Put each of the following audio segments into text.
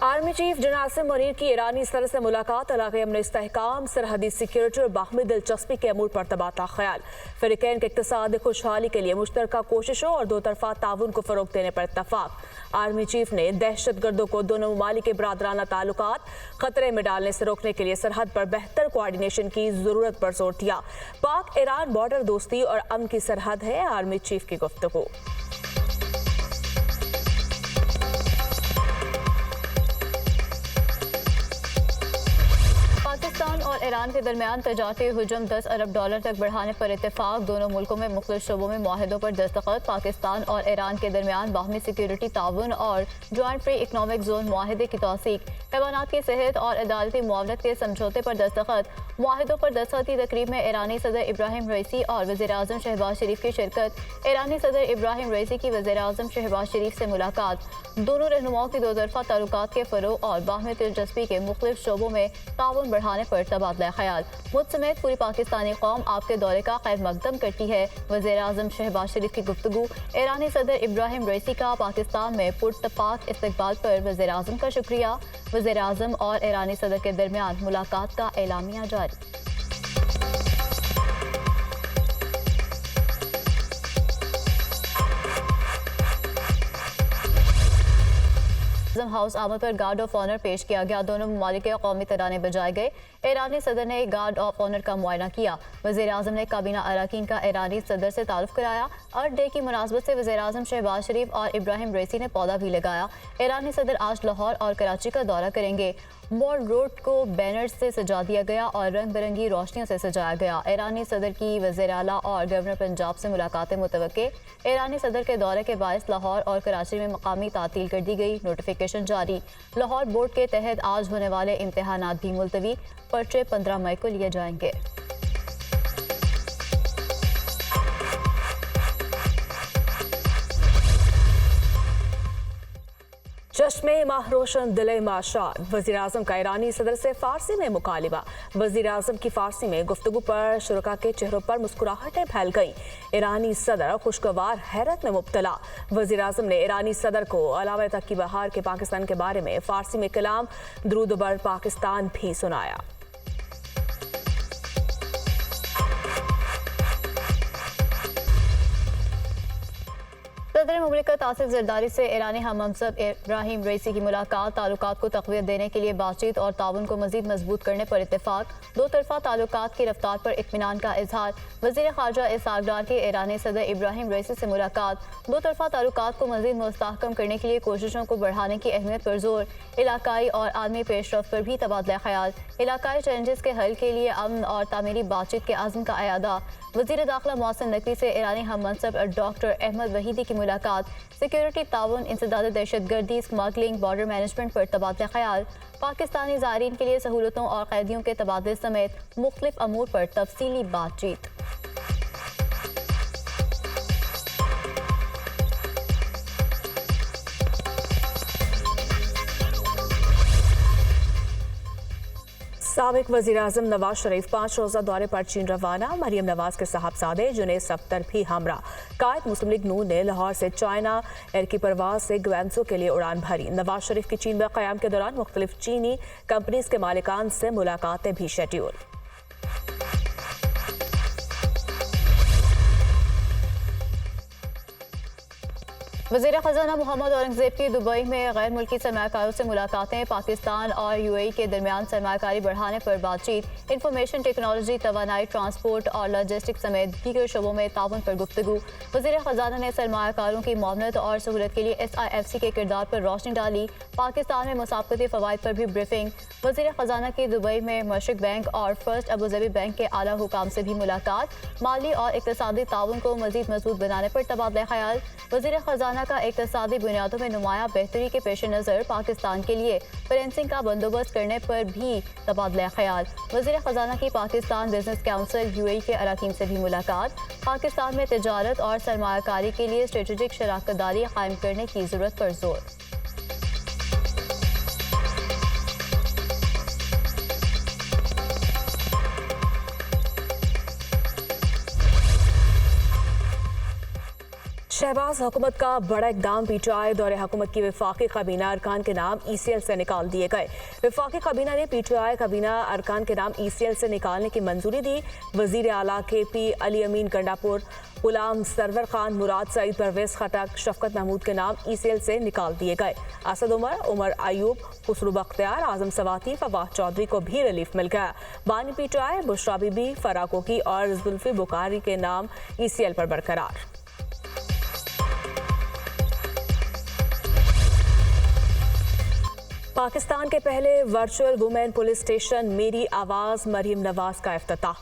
Army chief general Asim Munir की ईरानी सदर से मुलाकात, इलाक़ाई अमन इस्तेहकाम, सरहदी सिक्योरिटी और बाहमी दिलचस्पी के अमूर पर तबादला ख्याल। फ़रीक़ैन के इक़्तिसादी खुशहाली के लिए मुश्तरका कोशिशों और दो तरफ़ा ताउन को फ़रोग़ देने पर इत्तफ़ाक़। आर्मी चीफ ने दहशतगर्दों को दोनों ममालिक के बरादराना ताल्लुकात ख़तरे में डालने से रोकने के लिए सरहद पर बेहतर कोऑर्डिनेशन की ज़रूरत पर जोर दिया। पाक ईरान बॉर्डर दोस्ती और अमन की सरहद है, आर्मी चीफ की गुफ्तगू। पाकिस्तान और ईरान के दरमियान तजारती हुजूम $10 अरब तक बढ़ाने पर इत्तेफाक। दोनों मुल्कों में मुख्तलिफ शोबों में मुआहदों पर दस्तखत। पाकिस्तान और ईरान के दरमियान बाहमी सिक्योरिटी ताउन और जॉइंट फ्री इकनॉमिक जोन मुआहदे की तौसीक। हैवानात की सेहत और अदालती मुआवनत के समझौते पर दस्तखत। मुआहदों पर दस्तखत की तकरीब में ईरानी सदर इब्राहिम रईसी और वज़ीर आज़म शहबाज शरीफ की शिरकत। ईरानी सदर इब्राहिम रईसी की वज़ीर आज़म शहबाज शरीफ से मुलाकात। दोनों रहनुमाओं की दो तरफ़ा ताल्लुकात के फ़रोग़ और बाहमी दिलचस्पी के मुख्तलिफ शोबों में ताउन बढ़ाने पर तबादला ख्याल। मुल्क समेत पूरी पाकिस्तानी कौम आपके दौरे का खैर मकदम करती है, वज़ीर आज़म शहबाज शरीफ की गुफ्तगू। ईरानी सदर इब्राहिम रईसी का पाकिस्तान में पुरतपाक इस्तकबाल पर वज़ीर आज़म का शुक्रिया। वज़ीर आज़म और ईरानी सदर के दरमियान मुलाकात का एलामिया जारी। हाउस आमद पर गार्ड ऑफ ऑनर पेश किया गया। दोनों ममालिक के कौमी तराने बजाए गए। ईरानी सदर ने गार्ड ऑफ ऑनर का मुआयना किया। वज़ीर आज़म ने काबीना अरकान का ईरानी सदर से तारुफ कराया। अर्थ डे की मुनासबत से वज़ीर आज़म शहबाज शरीफ और इब्राहिम रईसी ने पौधा भी लगाया। ईरानी सदर आज लाहौर और कराची का दौरा करेंगे। मॉल रोड को बैनर्स से सजा दिया गया और रंग बिरंगी रोशनियों से सजाया गया। ईरानी सदर की वज़ीर आला और गवर्नर पंजाब से मुलाकातें मुतवक्के। ईरानी सदर के दौरे के बायस लाहौर और कराची में मकामी तातील कर दी गई। नोटिफिकेशन जारी। लाहौर बोर्ड के तहत आज होने वाले इम्तिहानात भी मुलतवी। पर्चे 15 मई को लिए जाएंगे। चश्मे माह रोशन दिले माशाद। वज़ीर आज़म का ईरानी सदर से फ़ारसी में मुकालिबा। वज़ीर आज़म की फ़ारसी में गुफ्तगू पर शुरका के चेहरों पर मुस्कुराहटें फैल गईं। ईरानी सदर खुशगवार हैरत में मुब्तला। वज़ीर आज़म ने ईरानी सदर को अलावा तक की बहार के पाकिस्तान के बारे में फ़ारसी में कलाम दुरूद बर पाकिस्तान भी सुनाया। सदर मुमलिकत आसिफ जरदारी से ईरानी हम मनसब इब्राहिम रईसी की मुलाकात। ताल्लुकात को तक़वियत देने के लिए बातचीत और ताउन को मज़ीद मजबूत करने पर इत्तेफाक। दो तरफ़ा ताल्लुकात की रफ्तार पर इत्मीनान का इजहार। वज़ीर ख़ारजा इसहाक़ डार की ईरानी सदर इब्राहिम रईसी से मुलाकात। दो तरफ़ा ताल्लुकात को मज़ीद मुस्तहकम करने के लिए कोशिशों को बढ़ाने की अहमियत पर जोर। इलाकाई और आलमी पेशरफ्त पर भी तबादला ख्याल। इलाकाई चैलेंजेस के हल के लिए अमन और तामीरी बातचीत के आज़म का अयादा। वज़ीर दाखिला मोहसिन नकवी से ईरानी हम मनसब डॉक्टर अहमद वहीदी की मुलाकात। सिक्योरिटी ताउन, इंसदाद दहशतगर्दी, स्मगलिंग, बॉर्डर मैनेजमेंट पर तबादला ख्याल। पाकिस्तानी ज़ायरीन के लिए सहूलतों और कैदियों के तबादले समेत मुख्तलिफ अमूर पर तफसीली बातचीत। साबिक वज़ीर आज़म नवाज शरीफ 5 रोज़ा दौरे पर चीन रवाना। मरियम नवाज के साहबजादे जुनैद सफ्तर भी हमरा। कायद मुस्लिम लीग नून ने लाहौर से चाइना एयर की परवाज से ग्वांसो के लिए उड़ान भरी। नवाज शरीफ की चीन में क़याम के दौरान मुख्तलिफ चीनी कंपनीज के मालिकान से मुलाकातें भी शेड्यूल। वज़ीर ख़ज़ाना मोहम्मद औरंगज़ेब की दुबई में गैर मुल्की सरमाकारों से मुलाकातें। पाकिस्तान और यूएई के दरमियान सरमाकारी बढ़ाने पर बातचीत। इंफॉर्मेशन टेक्नोलॉजी, तवानाई, ट्रांसपोर्ट और लॉजिस्टिक्स समेत दीगर शोबों में ताउन पर गुफ्तगू। वज़ीर ख़ज़ाना ने सरमाकारों की मुआवनत और सहूलत के लिए SIFC के किरदार पर रोशनी डाली। पाकिस्तान में मुसाबकती फ़वाइद पर भी ब्रीफिंग। वज़ीर ख़ज़ाना की दुबई में मशरिक़ बैंक और फर्स्ट अबूज़बी बैंक के आला हुकाम से भी मुलाकात। माली और इक़्तिसादी ताउन को मज़ीद मजबूत बनाने पर तबादला ख्याल। वज़ीर ख़ज़ाना का इक़्तिसादी बुनियादों में नुमाया बेहतरी के पेश नज़र पाकिस्तान के लिए फाइनेंसिंग का बंदोबस्त करने पर भी तबादला ख्याल। वज़ीर ख़ज़ाना की पाकिस्तान बिजनेस काउंसिल UAE के अरकान से भी मुलाकात। पाकिस्तान में तिजारत और सरमायाकारी के लिए स्ट्रेटेजिक शराकत दारी कायम करने की ज़रूरत पर जोर। शहबाज हुकूमत का बड़ा इकदाम पीटीआई दौरे हुकूमत की वफाकी काबीना अरकान के नाम ECL से निकाल दिए गए। वफाकी काबीना ने पीटीआई काबीना अरकान के नाम ECL से निकालने की मंजूरी दी। वजीर आला KP अली अमीन गंडापुर, गुलाम सरवर खान, मुराद सईद, परवेज खटक, शफकत महमूद के नाम ECL से निकाल दिए गए। असद उमर अयूब, खुसरू बख्तियार, आजम सवाती, फवाद चौधरी को भी रिलीफ मिल गया। बानी पीटीआई बुशरा बीबी, फराकोकी और जुल्फी बुखारी के नाम ECL पर बरकरार। पाकिस्तान के पहले वर्चुअल वुमेन पुलिस स्टेशन मेरी आवाज़ मरीम नवाज का इफ्तिताह।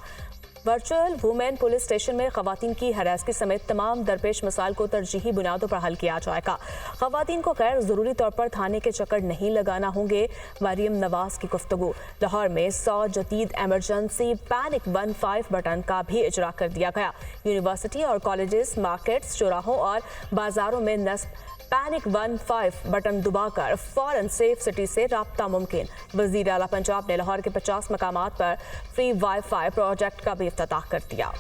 वर्चुअल वुमेन पुलिस स्टेशन में खवातीन की हरासगी समेत तमाम दरपेश मसाइल को तरजीही बुनियादों पर हल किया जाएगा। खवातीन को गैर ज़रूरी तौर पर थाने के चक्कर नहीं लगाना होंगे। मरीम नवाज की गुफ्तगू। लाहौर में 100 जदीद एमरजेंसी पैनिक 15 बटन का भी इजरा कर दिया गया। यूनिवर्सिटी और कॉलेजेस, मार्केट्स, चौराहों और बाजारों में नस्ब पैनिक 15 बटन दबाकर फौरन सेफ सिटी से राब्ता मुमकिन। वज़ीर आला पंजाब ने लाहौर के 50 मकामात पर फ्री वाईफाई प्रोजेक्ट का भी इफ्तिताह कर दिया।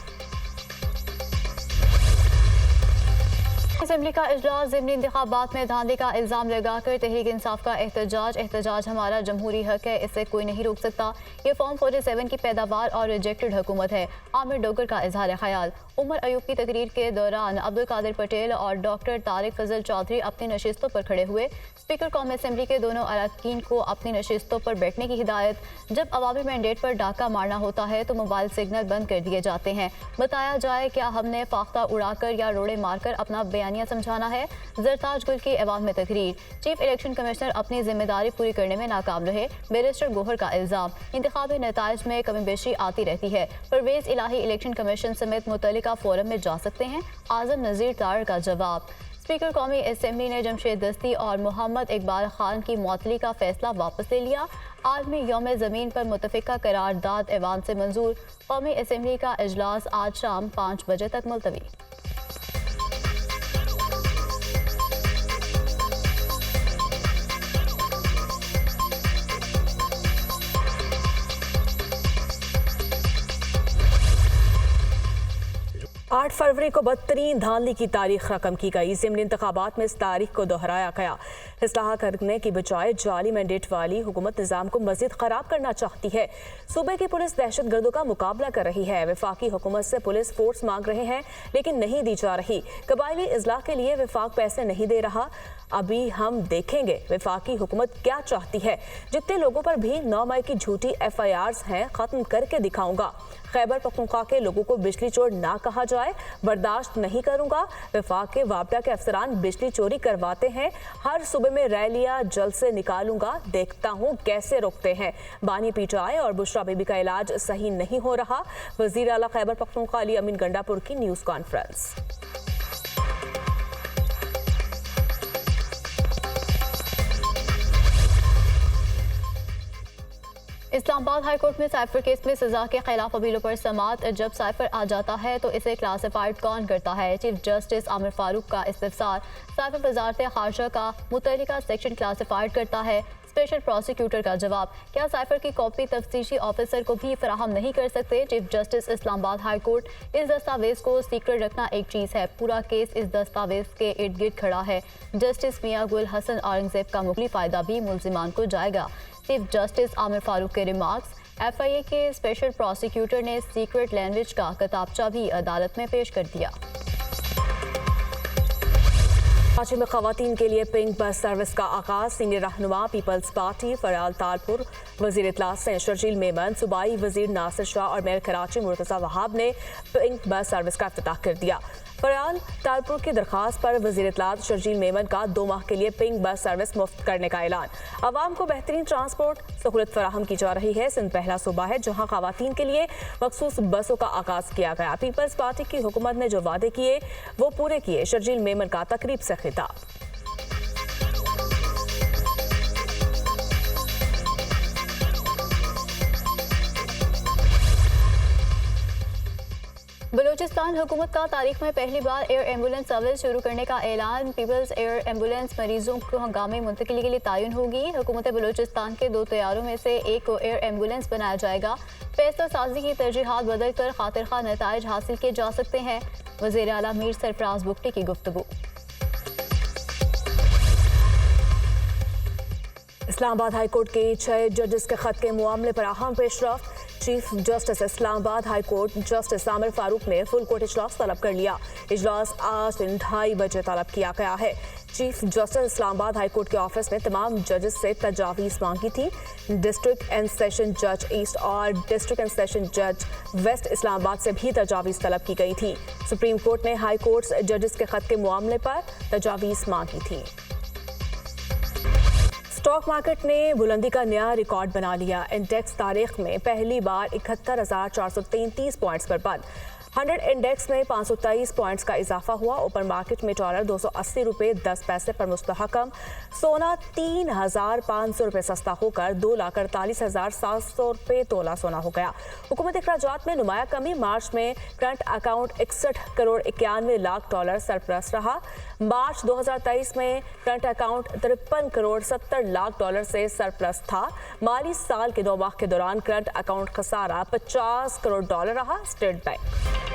असेंबली का इजलास ज़िमनी इंतखाबात में धांधली का इल्ज़ाम लगाकर तहरीक इंसाफ का एहतजाज हमारा जमहूरी हक है, इसे कोई नहीं रोक सकता। ये फॉर्म 47 की पैदावार और रिजेक्टेड हुकूमत है। आमिर डोगर का इजहार ख्याल। उमर अयूब की तकरीर के दौरान अब्दुल कादिर पटेल और डॉक्टर तारिक फजल चौधरी अपनी नशिस्तों पर खड़े हुए। स्पीकर कौमी असेंबली के दोनों अरकान को अपनी नशिस्तों पर बैठने की हिदायत। जब अवामी मैंडेट पर डाका मारना होता है तो मोबाइल सिग्नल बंद कर दिए जाते हैं। बताया जाए क्या हमने फाख्ता उड़ाकर या रोड़े मारकर अपना बयानिया समझाना है। जरताज गुल की अवाम में तकरीर। चीफ इलेक्शन कमिश्नर अपनी जिम्मेदारी पूरी करने में नाकाम रहे। बैरिस्टर गोहर का इल्जाम। इंतखाबी नताइज में कमी बेशी आती रहती है। परवेज इलाही इलेक्शन कमीशन समेत मुतल्लिका फोरम में जा सकते हैं। आजम नज़ीर तार का जवाब। स्पीकर कौमी असेंबली ने जमशेद दस्ती और मोहम्मद इकबाल खान की मुअत्तली का फैसला वापस ले लिया। आलमी यौम ज़मीन पर मुतफ़िका करारदाद ऐवान से मंजूर। कौमी असेंबली का इजलास आज शाम 5 बजे तक मुलतवी। आठ फरवरी को बदतरीन धांधली की तारीख रकम की गई। ज़िमनी इंतखाबात में इस तारीख को दोहराया गया। इस्लाह करने की बजाय जाली मैंडेट वाली हुकूमत निज़ाम को मज़ीद ख़राब करना चाहती है। सूबे की पुलिस दहशत गर्दों का मुकाबला कर रही है। वफाकी हुकूमत से पुलिस फोर्स मांग रहे हैं लेकिन नहीं दी जा रही। कबायली इस्लाह के लिए वफाक पैसे नहीं दे रहा। अभी हम देखेंगे वफाकी हुकूमत क्या चाहती है। जितने लोगों पर भी 9 मई की झूठी FIRs हैं ख़त्म करके दिखाऊंगा। खैबर पख्तूनख्वा के लोगों को बिजली चोर ना कहा जाए, बर्दाश्त नहीं करूंगा। वफाक के वापडा के अफसरान बिजली चोरी करवाते हैं। हर सूबे में रैलियां जलसे निकालूंगा, देखता हूं कैसे रोकते हैं। बानी पीटीआई और बुशरा बीबी का इलाज सही नहीं हो रहा। वजीर आला खैबर पख्तूनख्वा अली अमीन गंडापुर की news conference. Islamabad high court में साइफर केस में सजा के खिलाफ अपीलों पर समाअत। जब साइफर आ जाता है तो इसे क्लासिफाइड कौन करता है। चीफ जस्टिस आमिर फारूक का इस्तिफसार। साइफर वजारत खारजा का मुतल्लिका सेक्शन क्लासिफाइड करता है। स्पेशल प्रोसिक्यूटर का जवाब। क्या साइफर की कॉपी तफ्तीशी ऑफिसर को भी फराहम नहीं कर सकते। Chief justice Islamabad high court. इस दस्तावेज को सीक्रेट रखना एक चीज़ है, पूरा केस इस दस्तावेज के इर्द गिर्द खड़ा है। जस्टिस मियां गुल हसन औरंगजेब का मुगली फ़ायदा भी मुल्जिमान को जाएगा। चीफ जस्टिस आमिर फारूक के रिमार्क्स। FIA के स्पेशल प्रोसिक्यूटर ने सीक्रेट लैंग्वेज का किताबचा भी अदालत में पेश कर दिया। कराची में खवातीन के लिए पिंक बस सर्विस का आगाज। सीनियर रहनुमा पीपल्स पार्टी फराल तालपुर, वजीर इत्तलात सैयद शर्जील मेमन, सूबाई वजीर नासिर शाह और मेयर कराची मुर्तज़ा वहाब ने पिंक बस सर्विस का इफ्तिताह कर दिया। फराल तालपुर की दरख्वास्त पर वजीर इत्तलात शर्जील मेमन का 2 माह के लिए पिंक बस सर्विस मुफ्त करने का ऐलान। आवाम को बेहतरीन ट्रांसपोर्ट सहूलत फराहम की जा रही है। सिंध पहला सूबा है जहाँ खवातीन के लिए मखसूस बसों का आगाज किया गया। पीपल्स पार्टी की हुकूमत ने जो वादे किए वो पूरे किए। शर्जील मेमन का तकरीब से खिताब। बलोचिस्तान बलूचिस्तान हुकूमत का तारीख में पहली बार एयर एम्बुलेंस सर्विस शुरू करने का ऐलान। पीपल्स एयर एम्बुलेंस मरीजों को हंगामी मुंतकिली के लिए तयन होगी। हुकूमत बलूचिस्तान के 2 तैयारों में से एक को एयर एम्बुलेंस बनाया जाएगा। फैसला साजी की तरजीहात बदल कर खातिर खा नताइज हासिल किए जा सकते हैं। वज़ीर आला मीर सरफराज बुगटी की गुफ्तगू। इस्लामाबाद हाई कोर्ट के 6 जजेस के खत के मामले पर अहम पेशरफ। Chief justice Islamabad high court justice Aamir Farooq ने फुल कोर्ट इजलास तलब कर लिया। इजलास आज दिन 2:30 बजे तलब किया गया है। Chief justice Islamabad high court के ऑफिस ने तमाम जजेस से तजावीज़ मांगी थी। डिस्ट्रिक्ट एंड सेशन जज ईस्ट और डिस्ट्रिक्ट एंड सेशन जज वेस्ट इस्लामाबाद से भी तजावीज़ तलब की गई थी। सुप्रीम कोर्ट ने हाई कोर्ट जजेस के खत के मामले पर तजावीज़ मांगी थी। स्टॉक मार्केट ने बुलंदी का नया रिकॉर्ड बना लिया। इंडेक्स तारीख में पहली बार 71,433 पॉइंट्स पर बंद। 100 इंडेक्स में 523 पॉइंट्स का इजाफा हुआ। ओपन मार्केट में डॉलर 280 रुपये 10 पैसे पर मुस्तहकम। सोना 3,500 रुपये सस्ता होकर 2,48,700 रुपये तोला सोना हो गया। हुकूमत अखराजात में नुमाया कमी। मार्च में current account 61 crore 91 lakh dollar surplus रहा। मार्च 2023 में current account 53 crore 70 lakh dollar से सरप्लस था। माली साल के 9 माह के दौरान करंट अकाउंट खसारा 50 करोड़ डॉलर रहा। State bank